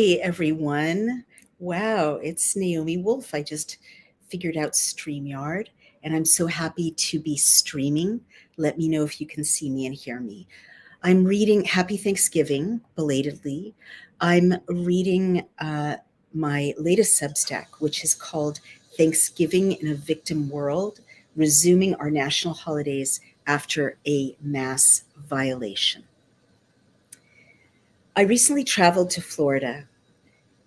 Hey everyone. Wow, it's Naomi Wolf. I just figured out StreamYard and I'm so happy to be streaming. Let me know if you can see me and hear me. I'm reading Happy Thanksgiving, belatedly. I'm reading my latest Substack, which is called Thanksgiving in a Victim World, Resuming Our National Holidays After a Mass Violation. I recently traveled to Florida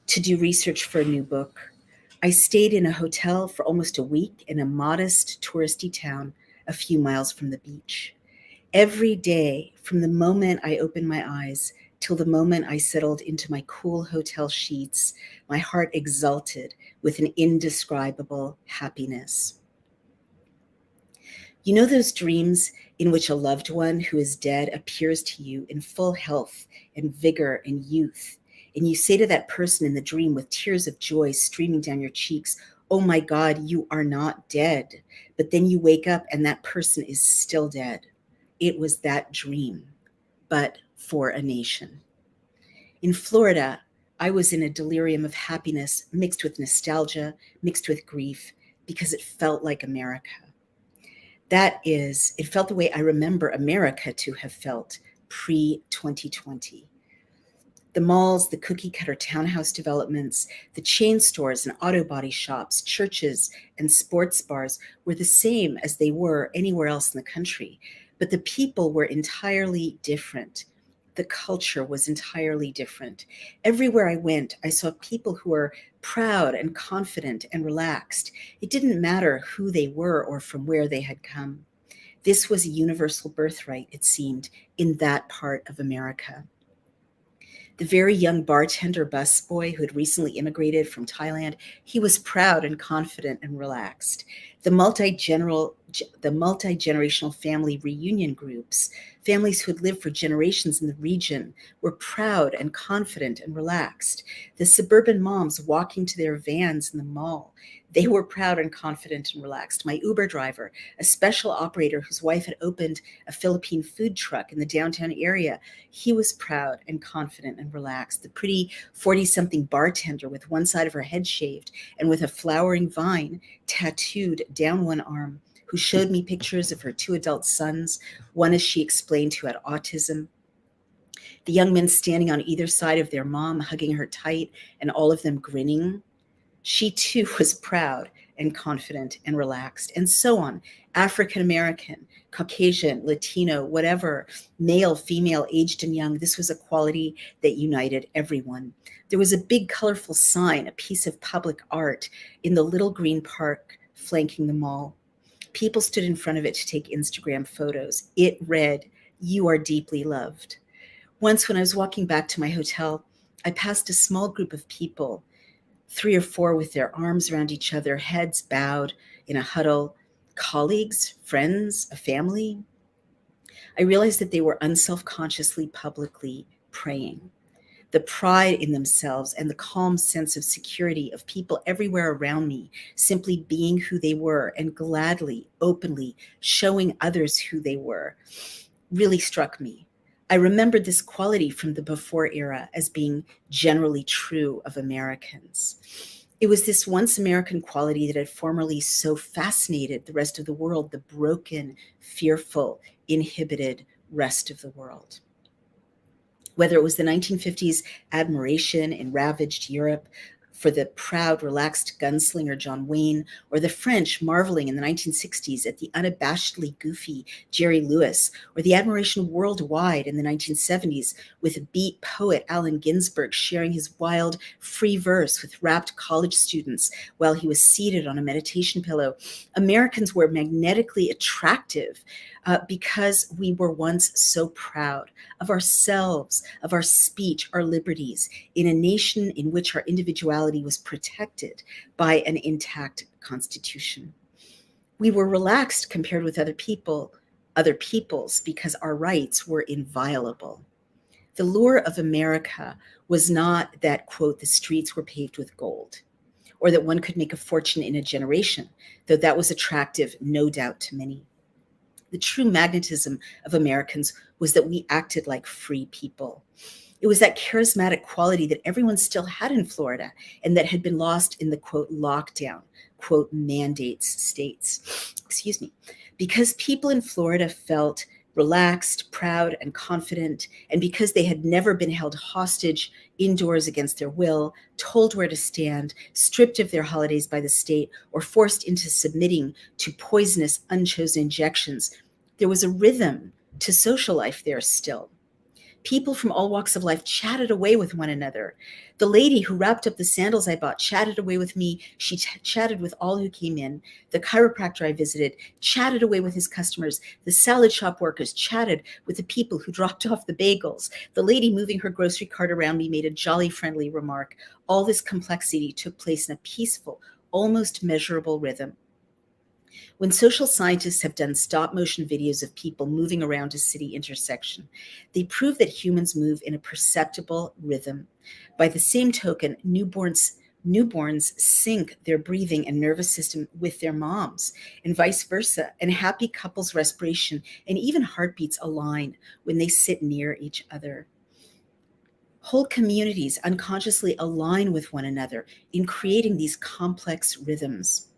to do research for a new book. I stayed in a hotel for almost a week in a modest touristy town a few miles from the beach. Every day, from the moment I opened my eyes till the moment I settled into my cool hotel sheets, my heart exulted with an indescribable happiness. You know those dreams in which a loved one who is dead appears to you in full health and vigor and youth, and you say to that person in the dream with tears of joy streaming down your cheeks, "Oh my God, you are not dead." But then you wake up and that person is still dead. It was that dream, but for a nation. In Florida, I was in a delirium of happiness mixed with nostalgia, mixed with grief, because it felt like America. It felt the way I remember America to have felt pre-2020. The malls, the cookie cutter townhouse developments, the chain stores and auto body shops, churches and sports bars were the same as they were anywhere else in the country. But the people were entirely different. The culture was entirely different. Everywhere I went, I saw people who were proud and confident and relaxed. It didn't matter who they were or from where they had come. This was a universal birthright, it seemed, in that part of America. The very young bartender busboy who had recently immigrated from Thailand, he was proud and confident and relaxed. The multi-generational family reunion groups, families who had lived for generations in the region, were proud and confident and relaxed. The suburban moms walking to their vans in the mall, they were proud and confident and relaxed. My Uber driver, a special operator whose wife had opened a Philippine food truck in the downtown area, he was proud and confident and relaxed. The pretty 40-something bartender with one side of her head shaved and with a flowering vine tattooed down one arm, who showed me pictures of her two adult sons, one, as she explained, who had autism. The young men standing on either side of their mom, hugging her tight, and all of them grinning. She too was proud and confident and relaxed, and so on. African American, Caucasian, Latino, whatever, male, female, aged and young, this was a quality that united everyone. There was a big colorful sign, a piece of public art in the little green park flanking the mall. People stood in front of it to take Instagram photos. It read, "You are deeply loved." Once when I was walking back to my hotel, I passed a small group of people, 3 or 4 with their arms around each other, heads bowed in a huddle, colleagues, friends, a family. I realized that they were unselfconsciously publicly praying. The pride in themselves and the calm sense of security of people everywhere around me, simply being who they were and gladly, openly showing others who they were, really struck me. I remembered this quality from the before era as being generally true of Americans. It was this once American quality that had formerly so fascinated the rest of the world, the broken, fearful, inhibited rest of the world. Whether it was the 1950s admiration in ravaged Europe for the proud, relaxed gunslinger John Wayne, or the French marveling in the 1960s at the unabashedly goofy Jerry Lewis, or the admiration worldwide in the 1970s with beat poet Allen Ginsberg sharing his wild, free verse with rapt college students while he was seated on a meditation pillow. Americans were magnetically attractive because we were once so proud of ourselves, of our speech, our liberties, in a nation in which our individuality was protected by an intact constitution. We were relaxed compared with other peoples, because our rights were inviolable. The lure of America was not that, quote, the streets were paved with gold, or that one could make a fortune in a generation, though that was attractive, no doubt, to many. The true magnetism of Americans was that we acted like free people. It was that charismatic quality that everyone still had in Florida and that had been lost in the quote lockdown, quote mandates states. Excuse me. Because people in Florida felt relaxed, proud, and confident, and because they had never been held hostage indoors against their will, told where to stand, stripped of their holidays by the state, or forced into submitting to poisonous, unchosen injections, there was a rhythm to social life there still. People from all walks of life chatted away with one another. The lady who wrapped up the sandals I bought chatted away with me. She chatted with all who came in. The chiropractor I visited chatted away with his customers. The salad shop workers chatted with the people who dropped off the bagels. The lady moving her grocery cart around me made a jolly friendly remark. All this complexity took place in a peaceful, almost measurable rhythm. When social scientists have done stop motion videos of people moving around a city intersection, they prove that humans move in a perceptible rhythm. By the same token, newborns sync their breathing and nervous system with their moms, and vice versa, and happy couples' respiration and even heartbeats align when they sit near each other. Whole communities unconsciously align with one another in creating these complex rhythms.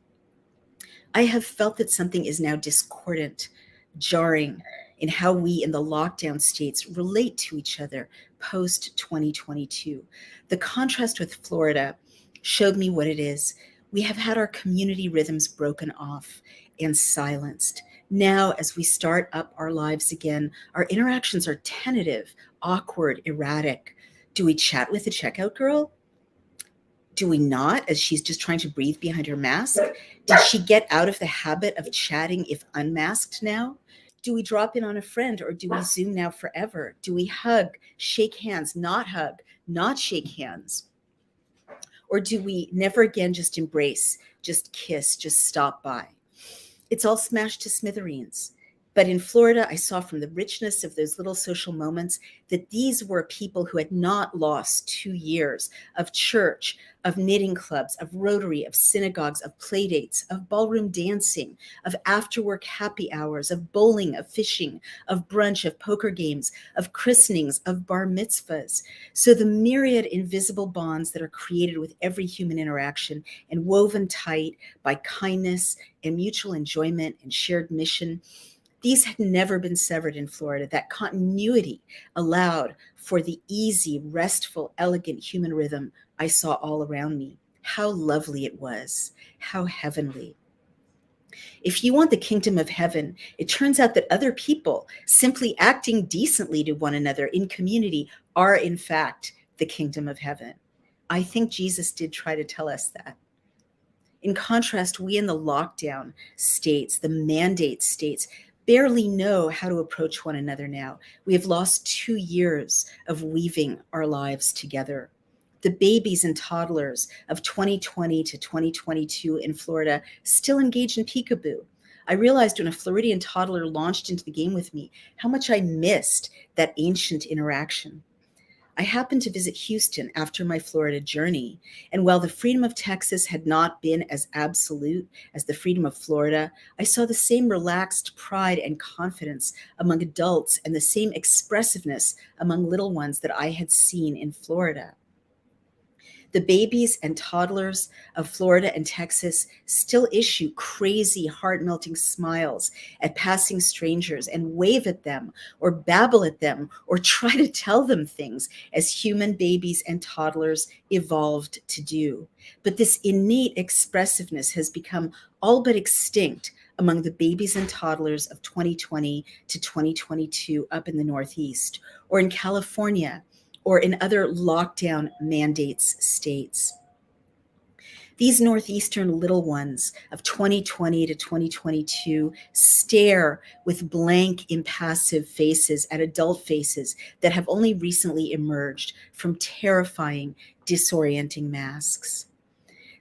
I have felt that something is now discordant, jarring in how we in the lockdown states relate to each other post 2022. The contrast with Florida showed me what it is. We have had our community rhythms broken off and silenced. Now, as we start up our lives again, our interactions are tentative, awkward, erratic. Do we chat with the checkout girl? Do we not, as she's just trying to breathe behind her mask? Did she get out of the habit of chatting if unmasked now? Do we drop in on a friend or do we Zoom now forever? Do we hug, shake hands, not hug, not shake hands? Or do we never again just embrace, just kiss, just stop by? It's all smashed to smithereens. But in Florida, I saw from the richness of those little social moments that these were people who had not lost 2 years of church, of knitting clubs, of Rotary, of synagogues, of playdates, of ballroom dancing, of after-work happy hours, of bowling, of fishing, of brunch, of poker games, of christenings, of bar mitzvahs. So the myriad invisible bonds that are created with every human interaction and woven tight by kindness and mutual enjoyment and shared mission, these had never been severed in Florida. That continuity allowed for the easy, restful, elegant human rhythm I saw all around me. How lovely it was. How heavenly. If you want the kingdom of heaven, it turns out that other people simply acting decently to one another in community are, in fact, the kingdom of heaven. I think Jesus did try to tell us that. In contrast, we in the lockdown states, the mandate states, barely know how to approach one another now. We have lost 2 years of weaving our lives together. The babies and toddlers of 2020 to 2022 in Florida still engage in peekaboo. I realized when a Floridian toddler launched into the game with me how much I missed that ancient interaction. I happened to visit Houston after my Florida journey, and while the freedom of Texas had not been as absolute as the freedom of Florida, I saw the same relaxed pride and confidence among adults and the same expressiveness among little ones that I had seen in Florida. The babies and toddlers of Florida and Texas still issue crazy, heart-melting smiles at passing strangers and wave at them or babble at them or try to tell them things as human babies and toddlers evolved to do. But this innate expressiveness has become all but extinct among the babies and toddlers of 2020 to 2022 up in the Northeast or in California or in other lockdown mandates states. These Northeastern little ones of 2020 to 2022 stare with blank, impassive faces at adult faces that have only recently emerged from terrifying, disorienting masks.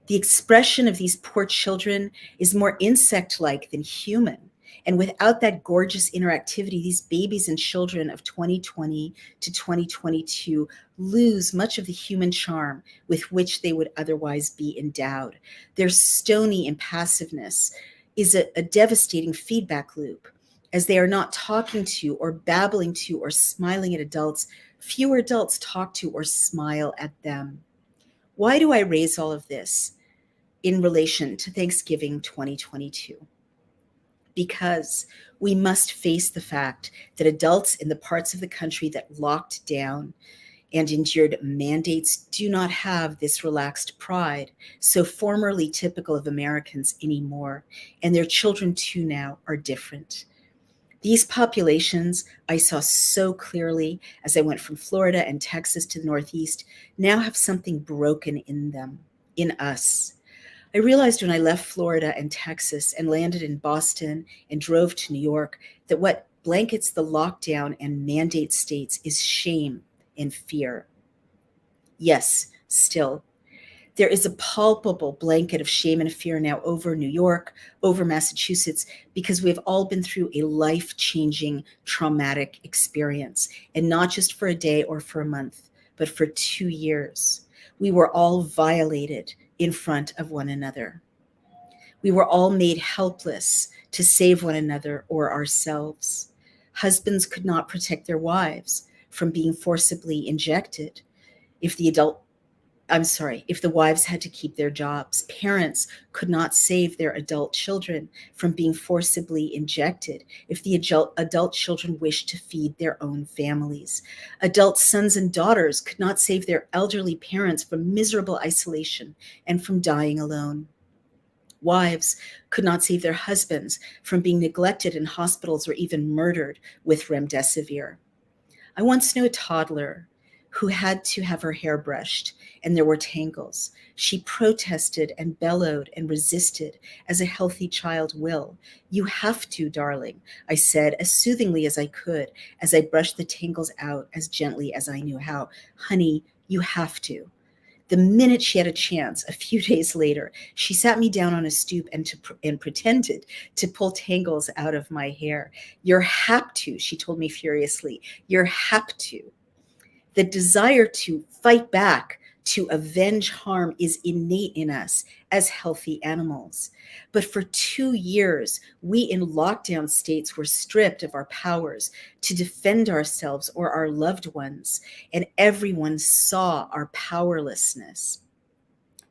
The expression of these poor children is more insect-like than human. And without that gorgeous interactivity, these babies and children of 2020 to 2022 lose much of the human charm with which they would otherwise be endowed. Their stony impassiveness is a devastating feedback loop. As they are not talking to or babbling to or smiling at adults, fewer adults talk to or smile at them. Why do I raise all of this in relation to Thanksgiving 2022? Because we must face the fact that adults in the parts of the country that locked down and endured mandates do not have this relaxed pride, so formerly typical of Americans anymore, and their children too now are different. These populations I saw so clearly as I went from Florida and Texas to the Northeast now have something broken in them, in us. I realized when I left Florida and Texas and landed in Boston and drove to New York that what blankets the lockdown and mandate states is shame and fear. Yes, still, there is a palpable blanket of shame and fear now over New York, over Massachusetts, because we have all been through a life-changing traumatic experience, and not just for a day or for a month, but for 2 years. We were all violated in front of one another. We were all made helpless to save one another or ourselves. Husbands could not protect their wives from being forcibly injected if the wives had to keep their jobs. Parents could not save their adult children from being forcibly injected if the adult children wished to feed their own families. Adult sons and daughters could not save their elderly parents from miserable isolation and from dying alone. Wives could not save their husbands from being neglected in hospitals or even murdered with remdesivir. I once knew a toddler who had to have her hair brushed, and there were tangles. She protested and bellowed and resisted as a healthy child will. "You have to, darling," I said as soothingly as I could as I brushed the tangles out as gently as I knew how. "Honey, you have to." The minute she had a chance, a few days later, she sat me down on a stoop and pretended to pull tangles out of my hair. "You're hap to," she told me furiously. "You're hap to." The desire to fight back, to avenge harm is innate in us as healthy animals. But for 2 years, we in lockdown states were stripped of our powers to defend ourselves or our loved ones, and everyone saw our powerlessness.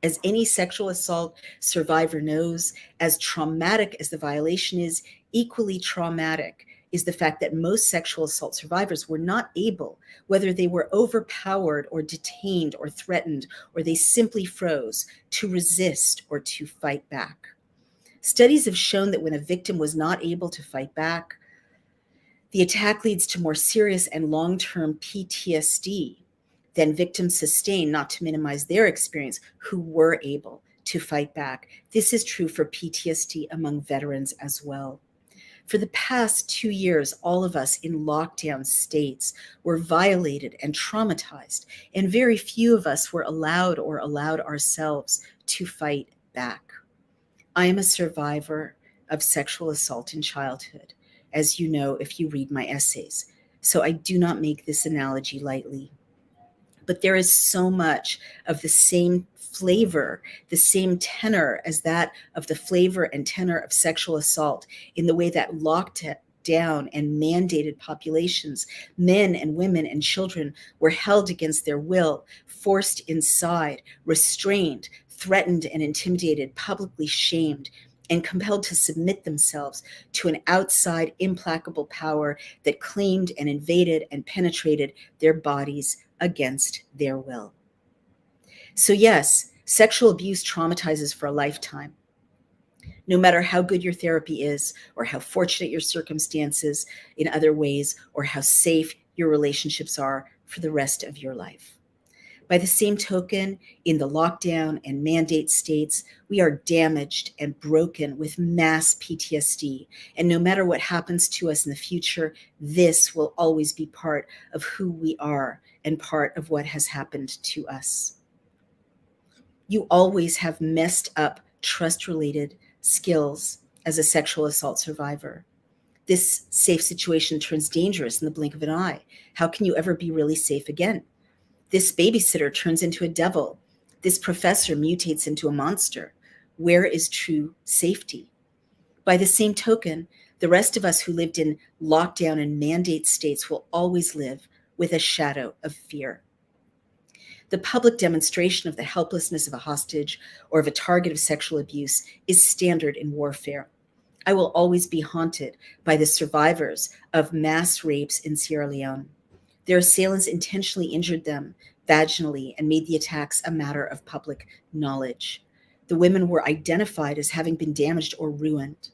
As any sexual assault survivor knows, as traumatic as the violation is, equally traumatic is the fact that most sexual assault survivors were not able, whether they were overpowered or detained or threatened, or they simply froze, to resist or to fight back. Studies have shown that when a victim was not able to fight back, the attack leads to more serious and long-term PTSD than victims sustain, not to minimize their experience, who were able to fight back. This is true for PTSD among veterans as well. For the past 2 years, all of us in lockdown states were violated and traumatized, and very few of us were allowed or allowed ourselves to fight back. I am a survivor of sexual assault in childhood, as you know if you read my essays, so I do not make this analogy lightly. But there is so much of the same flavor, the same tenor as that of the flavor and tenor of sexual assault in the way that locked down and mandated populations, men and women and children, were held against their will, forced inside, restrained, threatened and intimidated, publicly shamed, and compelled to submit themselves to an outside implacable power that claimed and invaded and penetrated their bodies against their will. So yes, sexual abuse traumatizes for a lifetime. No matter how good your therapy is, or how fortunate your circumstances in other ways, or how safe your relationships are for the rest of your life. By the same token, in the lockdown and mandate states, we are damaged and broken with mass PTSD. And no matter what happens to us in the future, this will always be part of who we are and part of what has happened to us. You always have messed up trust-related skills as a sexual assault survivor. This safe situation turns dangerous in the blink of an eye. How can you ever be really safe again? This babysitter turns into a devil. This professor mutates into a monster. Where is true safety? By the same token, The rest of us who lived in lockdown and mandate states will always live with a shadow of fear. The public demonstration of the helplessness of a hostage or of a target of sexual abuse is standard in warfare. I will always be haunted by the survivors of mass rapes in Sierra Leone. Their assailants intentionally injured them vaginally and made the attacks a matter of public knowledge. The women were identified as having been damaged or ruined.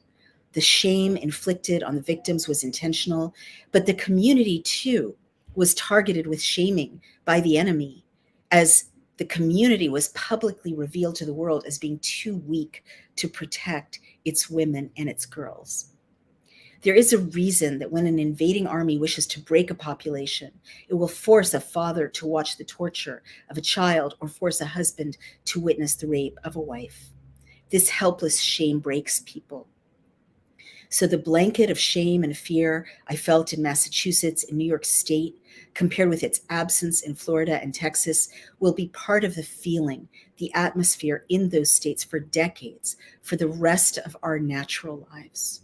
The shame inflicted on the victims was intentional, but the community too was targeted with shaming by the enemy, as the community was publicly revealed to the world as being too weak to protect its women and its girls. There is a reason that when an invading army wishes to break a population, it will force a father to watch the torture of a child or force a husband to witness the rape of a wife. This helpless shame breaks people. So the blanket of shame and fear I felt in Massachusetts and New York State, compared with its absence in Florida and Texas, will be part of the feeling, the atmosphere in those states for decades, for the rest of our natural lives.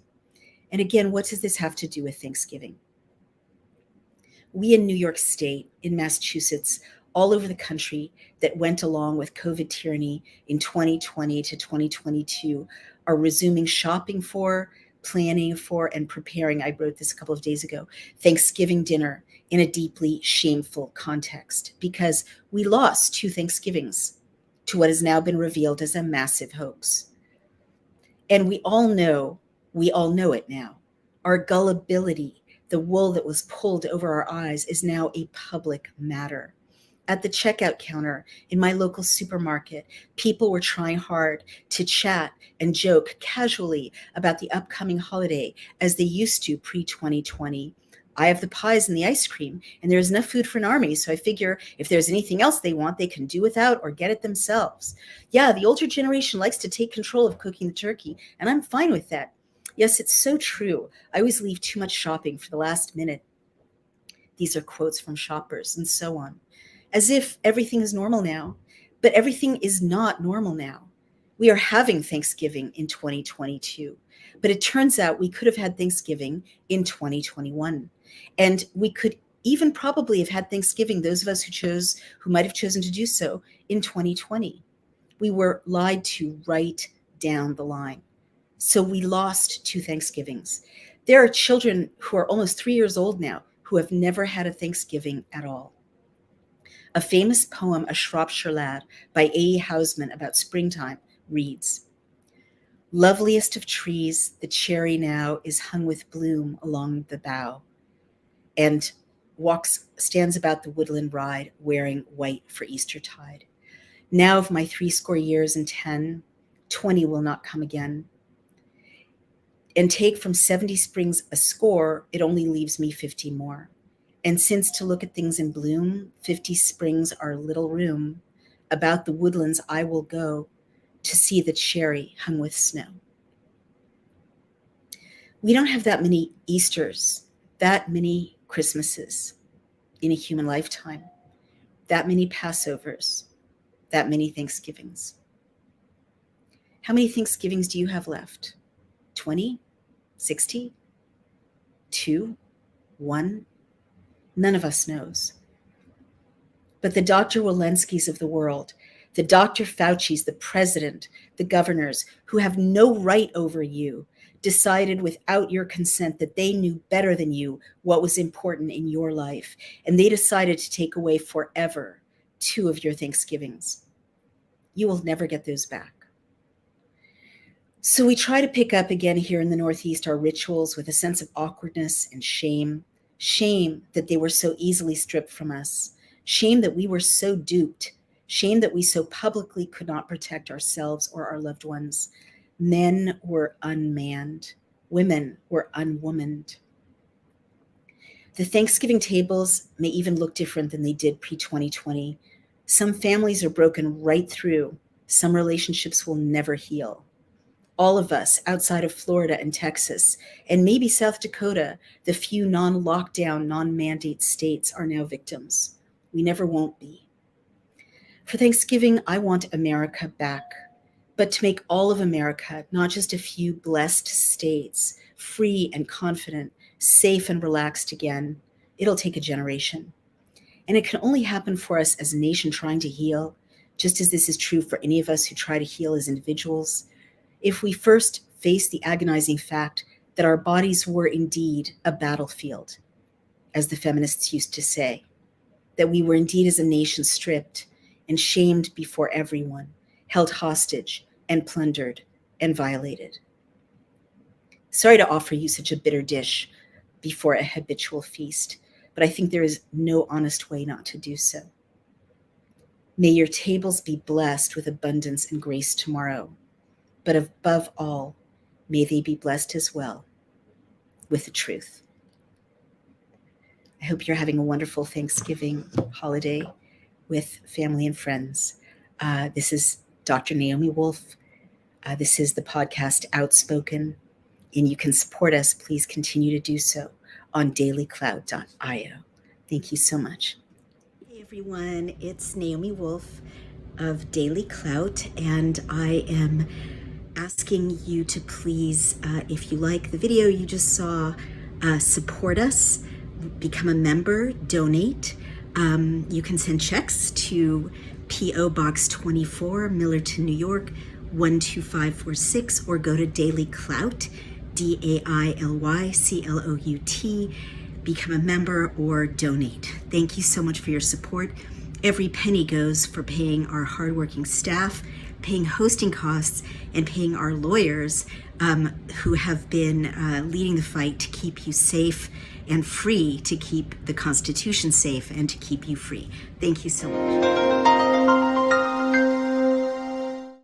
And again, what does this have to do with Thanksgiving? We in New York State, in Massachusetts, all over the country that went along with COVID tyranny in 2020 to 2022 are resuming shopping for, planning for, and preparing, I wrote this a couple of days ago, Thanksgiving dinner in a deeply shameful context, because we lost 2 Thanksgivings to what has now been revealed as a massive hoax. And we all know it now. Our gullibility, the wool that was pulled over our eyes, is now a public matter. At the checkout counter in my local supermarket, people were trying hard to chat and joke casually about the upcoming holiday as they used to pre-2020. I have the pies and the ice cream, and there's enough food for an army, so I figure if there's anything else they want, they can do without or get it themselves. Yeah, the older generation likes to take control of cooking the turkey, and I'm fine with that. Yes, it's so true. I always leave too much shopping for the last minute. These are quotes from shoppers and so on. As if everything is normal now, but everything is not normal now. We are having Thanksgiving in 2022, but it turns out we could have had Thanksgiving in 2021. And we could even probably have had Thanksgiving, those of us who might have chosen to do so, in 2020. We were lied to right down the line. So we lost 2 Thanksgivings. There are children who are almost 3 years old now who have never had a Thanksgiving at all. A famous poem, A Shropshire Lad, by A.E. Housman about springtime reads, "Loveliest of trees, the cherry now is hung with bloom along the bough, and stands about the woodland ride, wearing white for Eastertide. Now of my 80 years and 10, 20 will not come again. And take from 70 springs a score, it only leaves me 50 more. And since to look at things in bloom, 50 springs are little room, about the woodlands I will go to see the cherry hung with snow." We don't have that many Easters, that many Christmases in a human lifetime, that many Passovers, that many Thanksgivings. How many Thanksgivings do you have left? 20? 60? 2? 1? None of us knows. But the Dr. Walensky's of the world, the Dr. Fauci's, the president, the governors, who have no right over you, decided without your consent that they knew better than you what was important in your life. And they decided to take away forever 2 of your Thanksgivings. You will never get those back. So we try to pick up again here in the Northeast our rituals with a sense of awkwardness and shame that they were so easily stripped from us, shame that we were so duped, shame that we so publicly could not protect ourselves or our loved ones. Men were unmanned, women were unwomaned. The Thanksgiving tables may even look different than they did pre-2020. Some families are broken right through. Some relationships will never heal. All of us outside of Florida and Texas, and maybe South Dakota, the few non-lockdown, non-mandate states, are now victims. We never won't be. For Thanksgiving, I want America back. but to make all of America, not just a few blessed states, free and confident, safe and relaxed again, it'll take a generation. And it can only happen for us as a nation trying to heal, just as this is true for any of us who try to heal as individuals, if we first face the agonizing fact that our bodies were indeed a battlefield, as the feminists used to say, that we were indeed as a nation stripped and shamed before everyone, held hostage and plundered and violated. Sorry to offer you such a bitter dish before a habitual feast, but I think there is no honest way not to do so. May your tables be blessed with abundance and grace tomorrow, but above all, may they be blessed as well with the truth. I hope you're having a wonderful Thanksgiving holiday with family and friends. This is Dr. Naomi Wolf. This is the podcast Outspoken, and you can support us. Please continue to do so on DailyClout.io. Thank you so much. Hey everyone, it's Naomi Wolf of DailyClout, and I am asking you to please, if you like the video you just saw, support us, become a member, donate. You can send checks to P.O. Box 24, Millerton, New York, 12546, or go to DailyClout, DailyClout, become a member or donate. Thank you so much for your support. Every penny goes for paying our hardworking staff, paying hosting costs, and paying our lawyers who have been leading the fight to keep you safe and free, to keep the Constitution safe and to keep you free. Thank you so much.